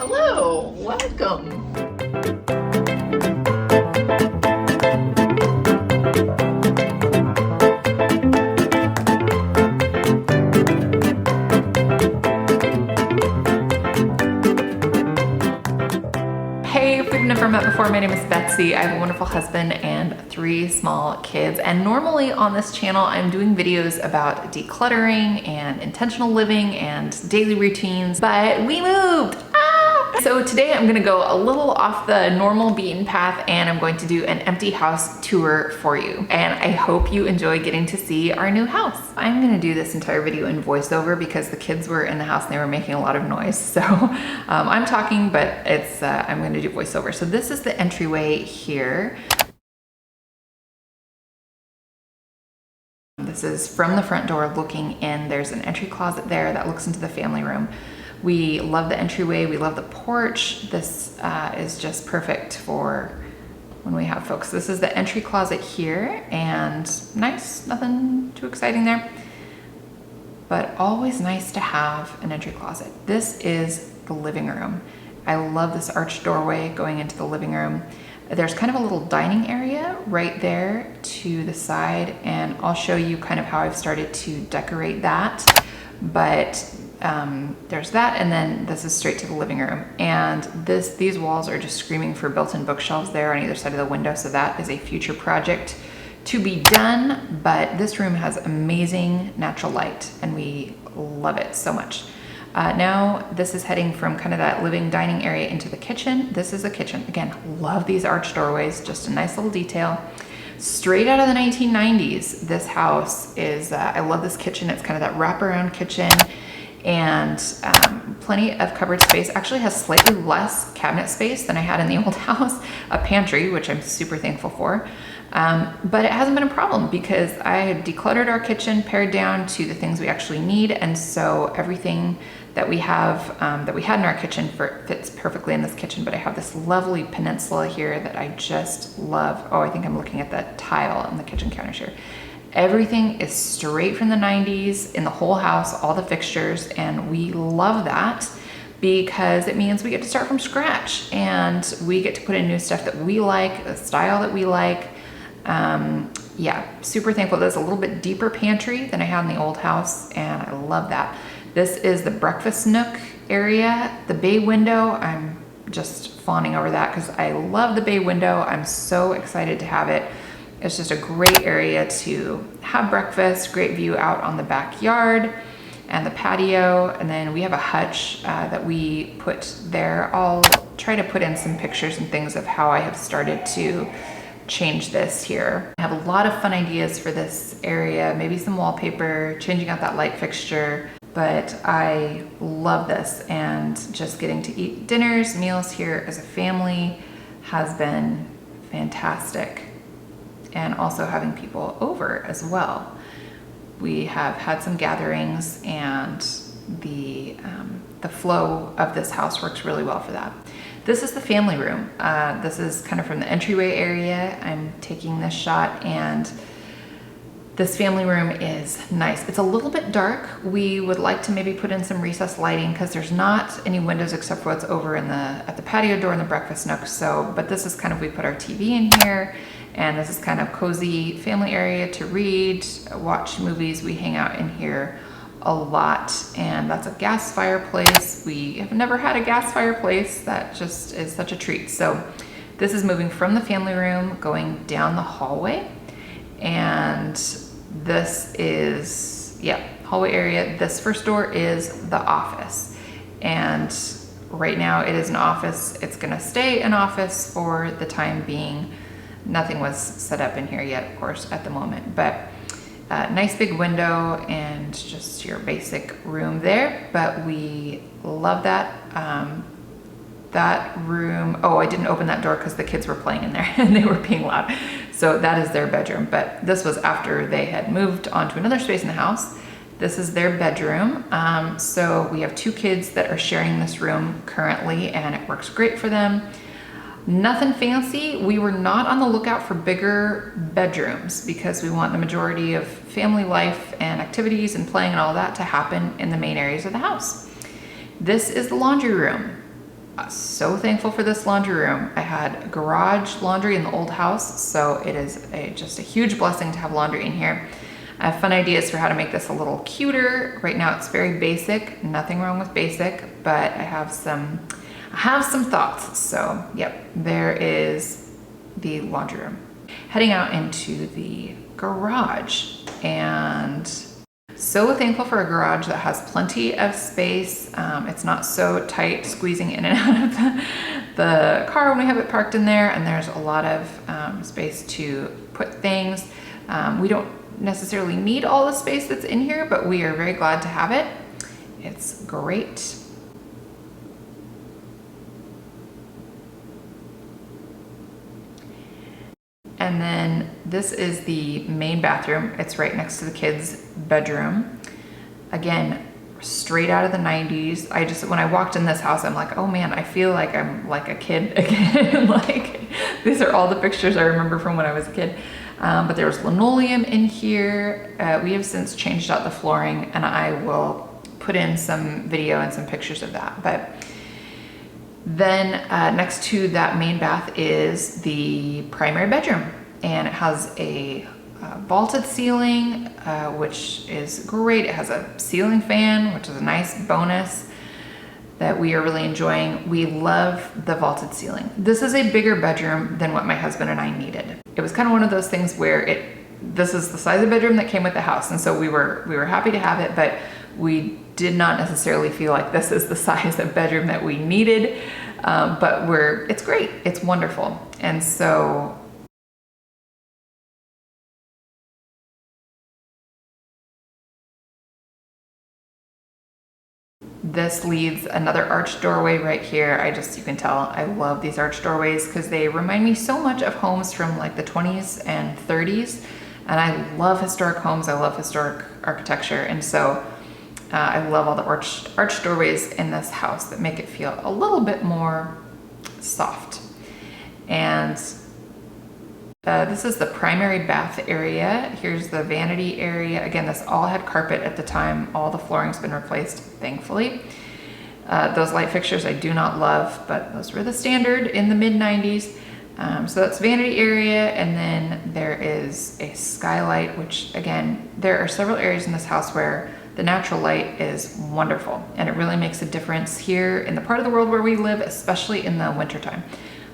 Hello, welcome. Hey, if we've never met before, my name is Betsy. I have a wonderful husband and 3 small kids. And normally on this channel, I'm doing videos about decluttering and intentional living and daily routines, but we moved. So today I'm gonna go a little off the normal beaten path and I'm going to do an empty house tour for you. And I hope you enjoy getting to see our new house. I'm gonna do this entire video in voiceover because the kids were in the house and they were making a lot of noise. So I'm talking, but I'm gonna do voiceover. So this is the entryway here. This is from the front door looking in. There's an entry closet there that looks into the family room. We love the entryway, we love the porch. This is just perfect for when we have folks. This is the entry closet here, and nice, nothing too exciting there, but always nice to have an entry closet. This is the living room. I love this arched doorway going into the living room. There's kind of a little dining area right there to the side, and I'll show you kind of how I've started to decorate that. But there's that, and then this is straight to the living room. And these walls are just screaming for built-in bookshelves there on either side of the window, so that is a future project to be done. But this room has amazing natural light, and we love it so much. Now this is heading from kind of that living dining area into the kitchen. This is a kitchen. Again, love these arched doorways, just a nice little detail. Straight out of the 1990s, this house is, I love this kitchen. It's kind of that wraparound kitchen, and plenty of cupboard space. Actually has slightly less cabinet space than I had in the old house. A pantry, which I'm super thankful for. But it hasn't been a problem because I had decluttered our kitchen, pared down to the things we actually need. And so everything that we have, that we had in our kitchen fits perfectly in this kitchen. But I have this lovely peninsula here that I just love. Oh, I think I'm looking at that tile on the kitchen counters here. Everything is straight from the 90s in the whole house, all the fixtures, and we love that because it means we get to start from scratch and we get to put in new stuff that we like, the style that we like. Yeah, super thankful. There's a little bit deeper pantry than I had in the old house, and I love that. This is the breakfast nook area, the bay window. I'm just fawning over that because I love the bay window. I'm so excited to have it. It's just a great area to have breakfast, great view out on the backyard and the patio. And then we have a hutch that we put there. I'll try to put in some pictures and things of how I have started to change this here. I have a lot of fun ideas for this area, maybe some wallpaper, changing out that light fixture, but I love this, and just getting to eat dinners, meals here as a family has been fantastic. And also having people over as well. We have had some gatherings, and the flow of this house works really well for that. This is the family room. This is kind of from the entryway area. I'm taking this shot, and this family room is nice. It's a little bit dark. We would like to maybe put in some recessed lighting because there's not any windows except for what's over at the patio door in the breakfast nook. So, but this is kind of, we put our TV in here, and this is kind of cozy family area to read, watch movies. We hang out in here a lot, and that's a gas fireplace. We have never had a gas fireplace. That just is such a treat. So this is moving from the family room, going down the hallway, and this is, yeah, hallway area. This first door is the office, and right now it is an office. It's gonna stay an office for the time being. Nothing was set up in here yet, of course, at the moment, but nice big window and just your basic room there. But we love that. That room, oh, I didn't open that door because the kids were playing in there and they were being loud. So that is their bedroom, but this was after they had moved on to another space in the house. This is their bedroom. So we have 2 kids that are sharing this room currently, and it works great for them. Nothing fancy. We were not on the lookout for bigger bedrooms because we want the majority of family life and activities and playing and all that to happen in the main areas of the house. This is the laundry room. So thankful for this laundry room. I had garage laundry in the old house, so it is just a huge blessing to have laundry in here. I have fun ideas for how to make this a little cuter. Right now it's very basic, nothing wrong with basic, but I have some thoughts. So yep, there is the laundry room. Heading out into the garage, and so thankful for a garage that has plenty of space. It's not so tight squeezing in and out of the car when we have it parked in there, and there's a lot of space to put things. We don't necessarily need all the space that's in here, but we are very glad to have it. It's great. And then this is the main bathroom. It's right next to the kids' bedroom. Again, straight out of the 90s. When I walked in this house, I'm like, oh man, I feel like I'm like a kid again. Like, these are all the pictures I remember from when I was a kid. But there was linoleum in here. We have since changed out the flooring, and I will put in some video and some pictures of that. But then next to that main bath is the primary bedroom, and it has a vaulted ceiling, which is great. It has a ceiling fan, which is a nice bonus that we are really enjoying. We love the vaulted ceiling. This is a bigger bedroom than what my husband and I needed. It was kind of one of those things where this is the size of bedroom that came with the house, and so we were happy to have it, but we did not necessarily feel like this is the size of bedroom that we needed. But it's great. It's wonderful. And so this leads another arched doorway right here. You can tell I love these arched doorways because they remind me so much of homes from like the 20s and 30s. And I love historic homes. I love historic architecture. And so I love all the arched doorways in this house that make it feel a little bit more soft. And this is the primary bath area. Here's the vanity area. Again, this all had carpet at the time. All the flooring's been replaced, thankfully. Those light fixtures I do not love, but those were the standard in the mid-90s. So that's vanity area, and then there is a skylight, which again, there are several areas in this house where the natural light is wonderful, and it really makes a difference here in the part of the world where we live, especially in the wintertime.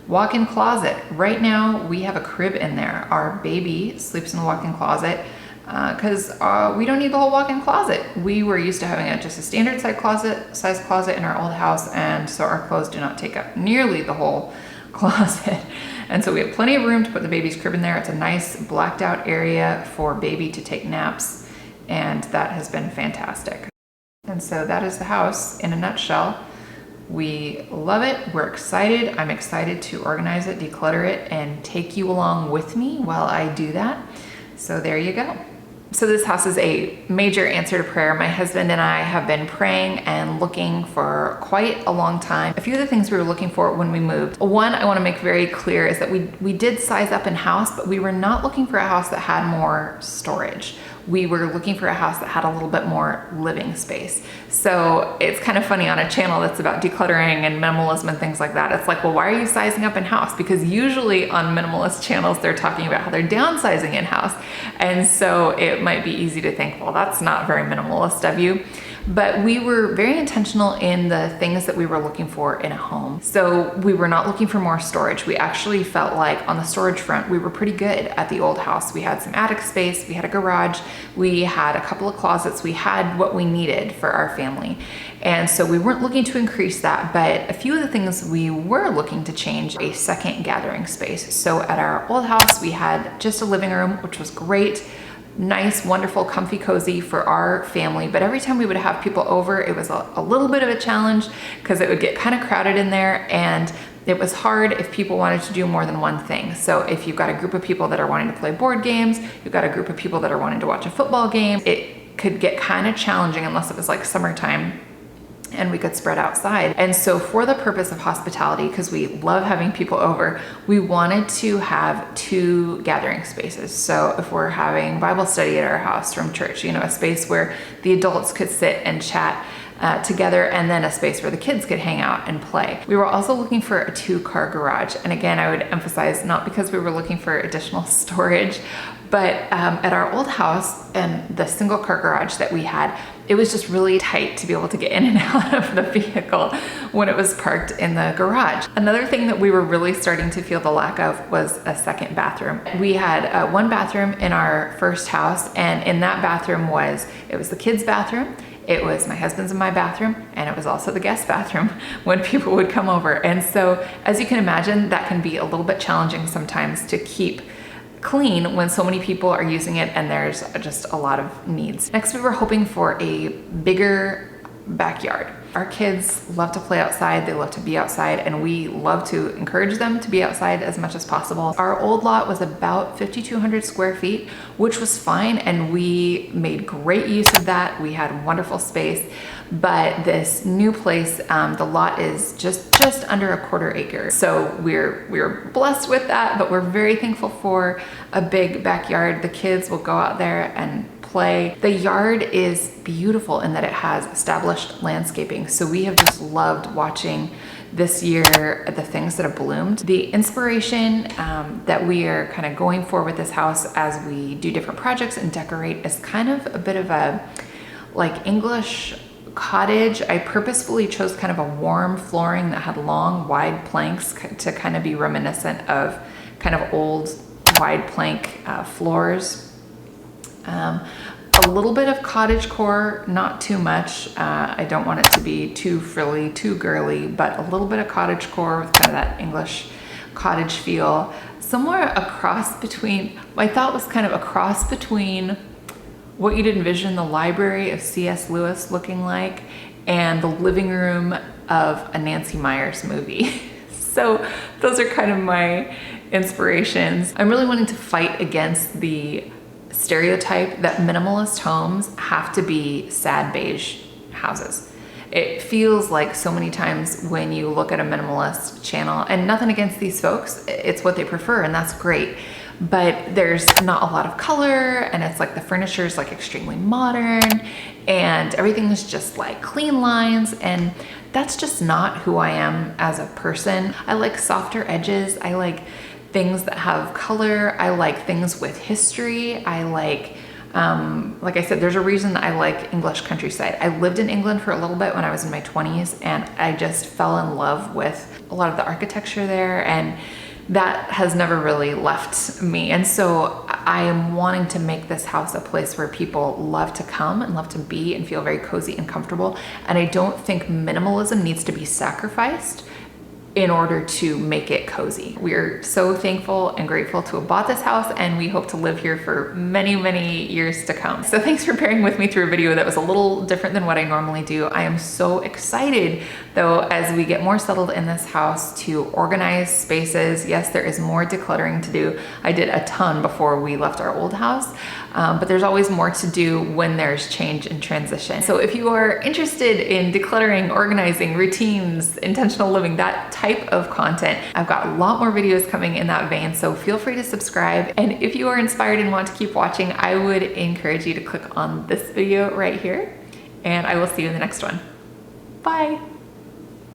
Walk-in closet. Right now, we have a crib in there. Our baby sleeps in the walk-in closet because we don't need the whole walk-in closet. We were used to having just a standard size closet in our old house, and so our clothes do not take up nearly the whole closet. And so we have plenty of room to put the baby's crib in there. It's a nice blacked out area for baby to take naps, and that has been fantastic. And so that is the house in a nutshell. We love it. We're excited. I'm excited to organize it, declutter it, and take you along with me while I do that. So there you go. So this house is a major answer to prayer. My husband and I have been praying and looking for quite a long time. A few of the things we were looking for when we moved. One, I want to make very clear is that we did size up in house, but we were not looking for a house that had more storage. We were looking for a house that had a little bit more living space. So it's kind of funny on a channel that's about decluttering and minimalism and things like that. It's like, well, why are you sizing up in house? Because usually on minimalist channels, they're talking about how they're downsizing in house. And so it might be easy to think, well, that's not very minimalist of you. But we were very intentional in the things that we were looking for in a home. So we were not looking for more storage. We actually felt like on the storage front, we were pretty good at the old house. We had some attic space, we had a garage, we had a couple of closets, we had what we needed for our family. And so we weren't looking to increase that, but a few of the things we were looking to change, a second gathering space. So at our old house, we had just a living room, which was great. Nice, wonderful, comfy, cozy for our family. But every time we would have people over, it was a little bit of a challenge because it would get kind of crowded in there, and it was hard if people wanted to do more than one thing. So if you've got a group of people that are wanting to play board games, you've got a group of people that are wanting to watch a football game, it could get kind of challenging unless it was like summertime and we could spread outside. And so for the purpose of hospitality, because we love having people over, we wanted to have 2 gathering spaces. So if we're having Bible study at our house from church, a space where the adults could sit and chat, together, and then a space where the kids could hang out and play. We were also looking for a 2-car garage. And again, I would emphasize, not because we were looking for additional storage, but at our old house and the single car garage that we had, it was just really tight to be able to get in and out of the vehicle when it was parked in the garage. Another thing that we were really starting to feel the lack of was a second bathroom. We had one bathroom in our first house, and in that bathroom it was the kids' bathroom, it was my husband's and my bathroom, and it was also the guest bathroom when people would come over. And so, as you can imagine, that can be a little bit challenging sometimes to keep clean when so many people are using it and there's just a lot of needs. Next, we were hoping for a bigger backyard. Our kids love to play outside, they love to be outside, and we love to encourage them to be outside as much as possible. Our old lot was about 5,200 square feet, which was fine, and we made great use of that. We had wonderful space, but this new place, the lot is just under a 1/4 acre. So we're blessed with that, but we're very thankful for a big backyard. The kids will go out there and play. The yard is beautiful in that it has established landscaping. So we have just loved watching this year the things that have bloomed. The inspiration that we are kind of going for with this house as we do different projects and decorate is kind of a bit of a like English cottage. I purposefully chose kind of a warm flooring that had long, wide planks to kind of be reminiscent of kind of old, wide plank floors. A little bit of cottage core, not too much. I don't want it to be too frilly, too girly, but a little bit of cottage core with kind of that English cottage feel. Somewhere across between, my thought was kind of a cross between what you'd envision the library of C.S. Lewis looking like and the living room of a Nancy Meyers movie. So those are kind of my inspirations. I'm really wanting to fight against the stereotype that minimalist homes have to be sad beige houses. It feels like so many times when you look at a minimalist channel, and nothing against these folks, it's what they prefer and that's great, but there's not a lot of color, and it's like the furniture is like extremely modern and everything is just like clean lines, and that's just not who I am as a person. I like softer edges. I like things that have color. I like things with history. I like I said, there's a reason that I like English countryside. I lived in England for a little bit when I was in my 20s, and I just fell in love with a lot of the architecture there, and that has never really left me. And so I am wanting to make this house a place where people love to come and love to be and feel very cozy and comfortable. And I don't think minimalism needs to be sacrificed in order to make it cozy. We're so thankful and grateful to have bought this house, and we hope to live here for many, many years to come. So thanks for bearing with me through a video that was a little different than what I normally do. I am so excited though, as we get more settled in this house, to organize spaces. Yes, there is more decluttering to do. I did a ton before we left our old house, but there's always more to do when there's change and transition. So if you are interested in decluttering, organizing, routines, intentional living, that type of content, I've got a lot more videos coming in that vein, so feel free to subscribe. And if you are inspired and want to keep watching, I would encourage you to click on this video right here, and I will see you in the next one. Bye.